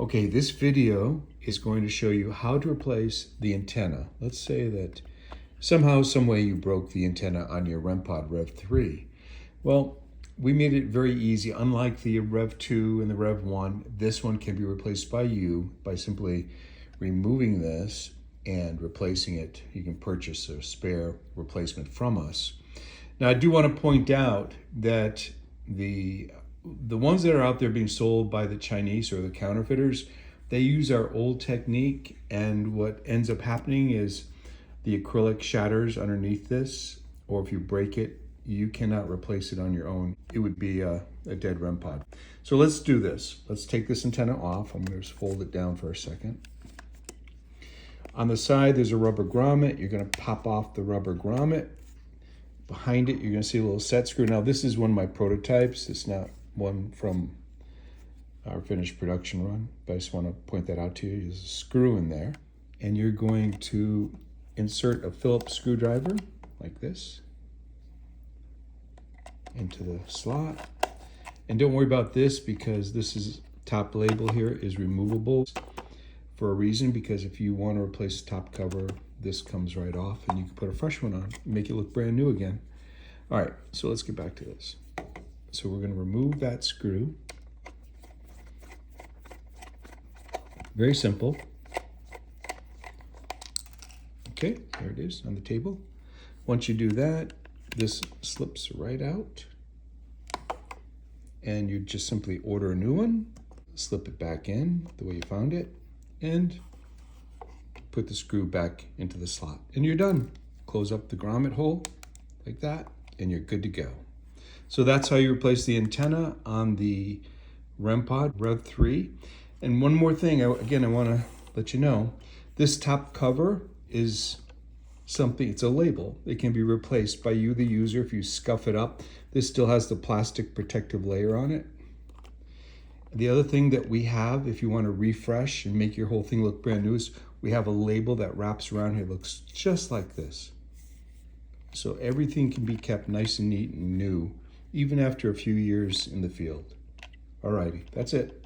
Okay, this video is going to show you how to replace the antenna. Let's say that somehow, some way you broke the antenna on your REM-POD Rev3. Well, we made it very easy. Unlike the Rev2 and the Rev1, this one can be replaced by you by simply removing this and replacing it. You can purchase a spare replacement from us. Now, I do want to point out that the ones that are out there being sold by the Chinese or the counterfeiters, they use our old technique, and what ends up happening is the acrylic shatters underneath this, or if you break it, you cannot replace it on your own. It would be a dead REM pod. So let's do this. Let's take this antenna off. I'm going to just fold it down for a second. On the side, there's a rubber grommet. You're going to pop off the rubber grommet. Behind it, you're going to see a little set screw. Now, this is one of my prototypes. It's not one from our finished production run, but I just want to point that out to you. There's a screw in there, and you're going to insert a Phillips screwdriver like this into the slot. And don't worry about this, because this is top label here is removable for a reason, because if you want to replace the top cover, this comes right off and you can put a fresh one on, make it look brand new again. All right, so let's get back to this. So we're going to remove that screw. Very simple. Okay, there it is on the table. Once you do that, this slips right out. And you just simply order a new one, slip it back in the way you found it, and put the screw back into the slot. And you're done. Close up the grommet hole like that, and you're good to go. So that's how you replace the antenna on the REM-POD Rev3. And one more thing, again, I want to let you know, this top cover is something, it's a label. It can be replaced by you, the user, if you scuff it up. This still has the plastic protective layer on it. The other thing that we have, if you want to refresh and make your whole thing look brand new, is we have a label that wraps around here. It looks just like this. So everything can be kept nice and neat and new, even after a few years in the field. Alrighty, that's it.